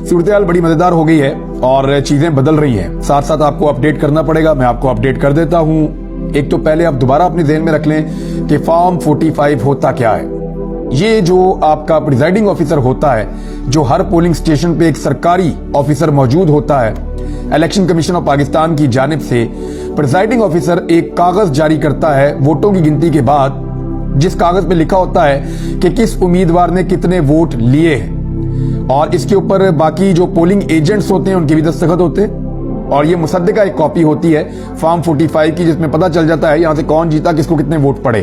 सूरत हाल बड़ी मजेदार हो गई है और चीजें बदल रही हैं। साथ साथ आपको अपडेट करना पड़ेगा, मैं आपको अपडेट कर देता हूं। एक तो पहले आप दोबारा अपने ध्यान में रख लें कि फॉर्म 45 होता क्या है। ये जो आपका प्रिजाइडिंग ऑफिसर होता है, जो हर पोलिंग स्टेशन पे एक सरकारी ऑफिसर मौजूद होता है, इलेक्शन कमीशन ऑफ पाकिस्तान की जानिब से प्रिजाइडिंग ऑफिसर एक कागज जारी करता है वोटों की गिनती के बाद, जिस कागज पे लिखा होता है कि किस उम्मीदवार ने कितने वोट लिए हैं, और इसके ऊपर बाकी जो पोलिंग एजेंट्स होते हैं उनके भी दस्तखत होते हैं। और ये मुसद्दिका एक कॉपी होती है फॉर्म 45 की, जिसमें पता चल जाता है यहां से कौन जीता, किसको कितने वोट पड़े।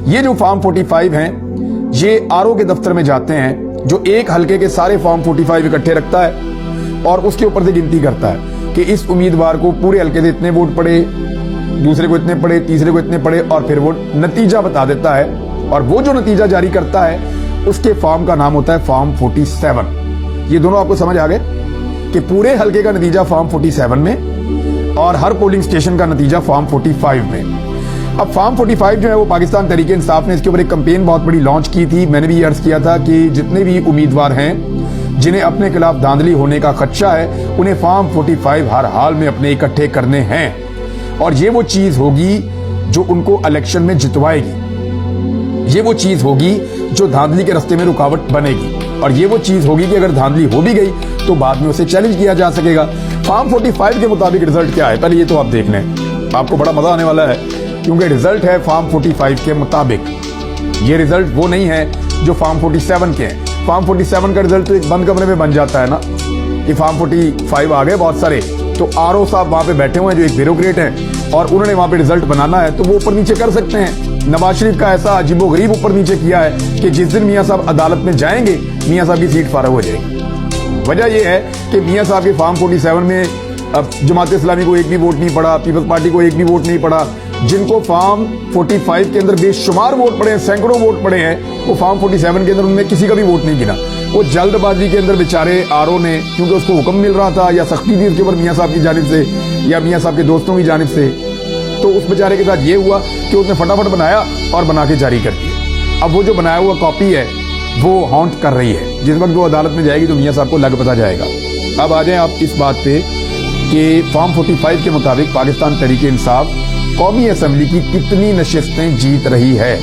ये जो फॉर्म 45 हैं, ये आरओ के दफ्तर में जाते हैं, जो एक हलके के सारे फॉर्म 45 इकट्ठे रखता है और उसके ऊपर से गिनती करता है कि इस उम्मीदवार को पूरे हलके से इतने वोट पड़े, दूसरे को इतने पड़े, तीसरे को इतने पड़े, और फिर वो नतीजा बता देता है। और वो जो नतीजा जारी करता है उसके फॉर्म का नाम होता है फॉर्म 47। ये दोनों आपको समझ आ गए कि पूरे हलके का नतीजा फॉर्म 47 में और हर पोलिंग स्टेशन का नतीजा फॉर्म 45 में। अब फॉर्म 45 जो है वो पाकिस्तान तहरीक इंसाफ ने इसके ऊपर एक कैंपेन बहुत बड़ी लॉन्च की थी। मैंने भी ये अर्ज किया था कि जितने भी उम्मीदवार हैं जिन्हें अपने खिलाफ धांधली होने का खदशा है, उन्हें फॉर्म 45 हर हाल में अपने इकट्ठे करने हैं, और ये वो चीज होगी जो उनको इलेक्शन में जितवाएगी। ये वो चीज होगी जो धांधली के रास्ते में रुकावट बनेगी, और ये वो चीज होगी कि अगर धांधली हो भी गई तो बाद में उसे चैलेंज किया जा सकेगा। फॉर्म 45 के मुताबिक रिजल्ट क्या है, पहले ये तो आप देख लें, आपको बड़ा मजा आने वाला है, क्योंकि रिजल्ट है फॉर्म 45 के मुताबिक। ये रिजल्ट वो नहीं है जो फॉर्म 47 के हैं। फॉर्म 47 का रिजल्ट तो एक बंद कमरे में बन जाता है ना, कि फॉर्म 45 आ गए बहुत सारे, तो आरओ साहब वहां पे बैठे हुए हैं जो एक ब्यूरोक्रेट हैं, और उन्होंने वहां पे रिजल्ट बनाना है तो वो ऊपर नीचे कर सकते हैं। नवाज शरीफ का ऐसा अजीबोगरीब ऊपर नीचे किया है कि जिस दिन मियां साहब अदालत में जाएंगे, मियां साहब की सीट फारग हो जाएगी। वजह यह है कि मियां साहब के फॉर्म 47 में अब जमात इस्लामी को एक भी वोट नहीं पड़ा, पीपल्स पार्टी को एक भी वोट नहीं पड़ा। जिनको फॉर्म 45 के अंदर बेशुमार वोट पड़े हैं, सैकड़ों वोट पड़े हैं, वो फॉर्म 47 के अंदर उनमें किसी का भी वोट नहीं गिना। वो जल्दबाजी के अंदर बेचारे आरओ ने, क्योंकि उसको हुक्म मिल रहा था या सख्ती थी उसके ऊपर मियां साहब की जानिब से या मियां साहब के दोस्तों की जानिब से, तो उस बेचारे के साथ ये हुआ कि उसने फटाफट बनाया और बना के जारी कर दिया। अब वो जो बनाया हुआ कॉपी है वो हॉन्ट कर रही है। जिस वक्त वो अदालत में जाएगी तो मियां साहब को लग पता जाएगा। अब आ जाए आप इस बात पे कि फॉर्म 45 के मुताबिक पाकिस्तान तहरीक इंसाफ कौमी असम्बली की कितनी नशिस्तें जीत रही है।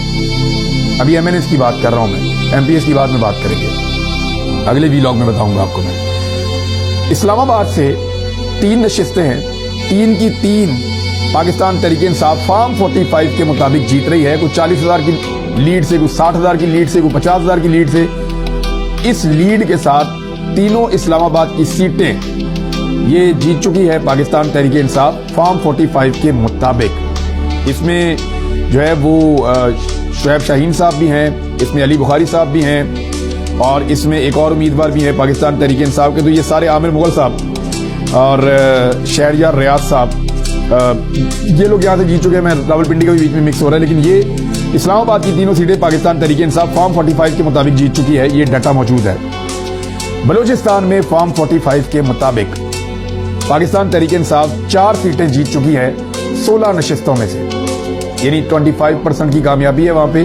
अभी एमएनएस की बात कर रहा हूं मैं, एमपीएस की बात में बात करेंगे, अगले वीलॉग में बताऊंगा आपको मैं। इस्लामाबाद से 3 नशिस्तें हैं, 3 की 3 पाकिस्तान तहरीक इंसाफ फॉर्म 45 के मुताबिक जीत रही है। कुछ 40,000 की लीड से, कुछ 60,000 की लीड से, कुछ 50,000 की लीड से। इस लीड के साथ तीनों इस्लामाबाद की सीटें ये जीत चुकी है पाकिस्तान तहरीक इंसाफ फॉर्म 45 के मुताबिक। इसमें जो है वो शुएब शाहीन साहब भी हैं, इसमें अली बुखारी साहब भी हैं, और इसमें एक और उम्मीदवार भी है पाकिस्तान तहरीक इंसाफ के। तो ये सारे आमिर मुगल साहब और शहरयार रियाज साहब, ये लोग यहाँ से जीत चुके हैं। मैं रावलपिंडी का भी बीच में मिक्स हो रहा है, लेकिन ये इस्लामाबाद की तीनों सीटें पाकिस्तान तहरीक इंसाफ फॉर्म 45 के मुताबिक जीत चुकी है। ये डाटा मौजूद है। बलूचिस्तान में फॉर्म 45 के मुताबिक पाकिस्तान तहरीक इंसाफ 4 सीटें जीत चुकी है 16 नशिस्तों में से, यानी 25% की कामयाबी है वहां पे,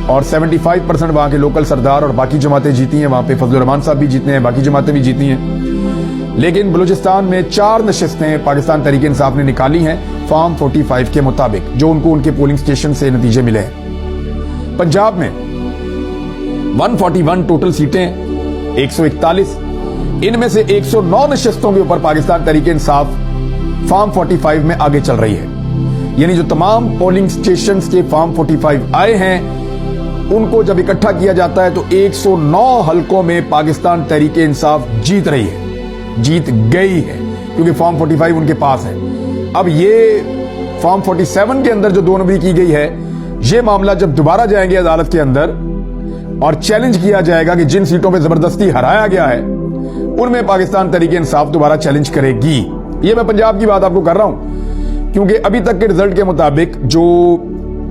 और 75% वहां के लोकल सरदार और बाकी जमातें जीती हैं। वहां पे फजलुर रहमान साहब भी जीते हैं, बाकी जमातें भी जीती हैं। लेकिन बलूचिस्तान में 4 नशिस्तें पाकिस्तान तहरीक इंसाफ ने निकाली हैं फॉर्म 45 के मुताबिक, जो उनको उनके पोलिंग स्टेशन से नतीजे मिले हैं। पंजाब में 141 टोटल सीटें, 141, इनमें से 109 नशिस्तों के ऊपर पाकिस्तान तहरीक इंसाफ फॉर्म 45 में आगे चल रही है। यानी जो तमाम पोलिंग स्टेशन के फॉर्म 45 आए हैं, उनको जब इकट्ठा किया जाता है तो 109 हलकों में पाकिस्तान तहरीक इंसाफ जीत रही है, जीत गई है, क्योंकि फॉर्म 45 उनके पास है। अब ये फॉर्म 47 के अंदर जो 2 नंबरी की गई है, ये मामला जब दोबारा जाएंगे अदालत के अंदर और चैलेंज किया जाएगा कि जिन सीटों पे जबरदस्ती हराया गया है उनमें पाकिस्तान तहरीक इंसाफ दोबारा चैलेंज करेगी। ये मैं पंजाब की बात आपको कर रहा हूं, क्योंकि अभी तक के रिजल्ट के मुताबिक जो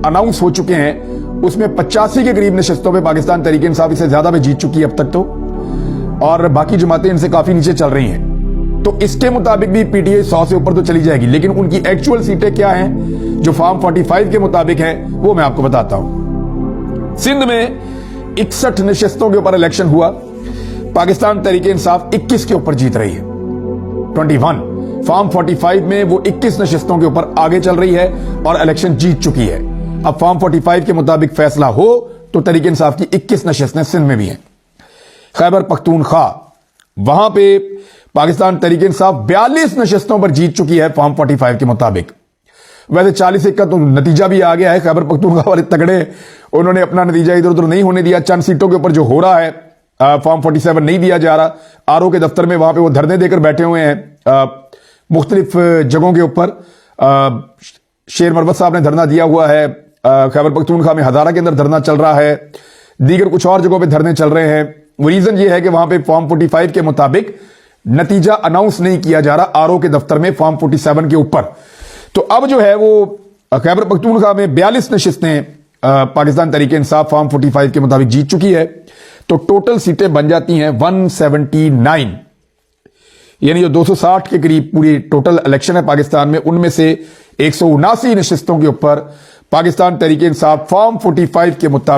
अनाउंस हो चुके हैं उसमें 85 के करीब नशिस्तों पे पाकिस्तान तहरीक इंसाफ इससे ज्यादा में जीत चुकी है अब तक तो, और बाकी जमातें इनसे काफी नीचे चल रही हैं। तो इसके मुताबिक भी पीटीआई 100 से ऊपर तो चली जाएगी, लेकिन उनकी एक्चुअल सीटें क्या हैं जो फॉर्म 45 के मुताबिक है वो मैं आपको बताता हूं। सिंध में 61 नशिस्तों के ऊपर इलेक्शन हुआ। पाकिस्तान तहरीके इंसाफ 21 के ऊपर जीत रही है। 21 फॉर्म 45 में वो 21 नशिस्तों के ऊपर आगे चल रही है और इलेक्शन जीत चुकी है। अब फॉर्म 45 के मुताबिक फैसला हो तो तहरीके इंसाफ की 21 नशिस्तें सिंध में भी हैं। खैबर पख्तूनख्वा, वहां पे पाकिस्तान तहरीके इंसाफ 42 नशिस्तों पर जीत चुकी है फॉर्म 45 के मुताबिक। वैसे 40 का तो नतीजा भी आ गया है। खैबर पख्तूनख्वा वाले तगड़े, उन्होंने अपना नतीजा इधर उधर नहीं होने दिया। चंद सीटों के ऊपर जो हो रहा है, फॉर्म 47 नहीं दिया जा रहा। आरओ के दफ्तर में वहां पे वो धरने देकर बैठे हुए हैं मुख्तलिफ जगहों के ऊपर। शेर मरवत साहब ने धरना दिया हुआ है, खैबर पख्तूनख्वा में हजारा के अंदर धरना चल रहा है, दीगर कुछ और जगहों पे धरने चल रहे हैं। वो रीजन ये है कि वहां पे फॉर्म 45 के मुताबिक नतीजा अनाउंस नहीं किया जा रहा आरओ के दफ्तर में फॉर्म 47 के ऊपर। तो अब जो है वो खैबर पख्तूनख्वा में 42 नशिस्तें पाकिस्तान तहरीके इंसाफ फॉर्म 45 के मुताबिक जीत चुकी है। तो टोटल सीटें बन जाती हैं 179, यानी जो 260 के करीब पूरी टोटल इलेक्शन है पाकिस्तान में, उनमें से 179 नशिस्तों के ऊपर पाकिस्तान तहरीके इंसाफ फॉर्म 45 के मुताबिक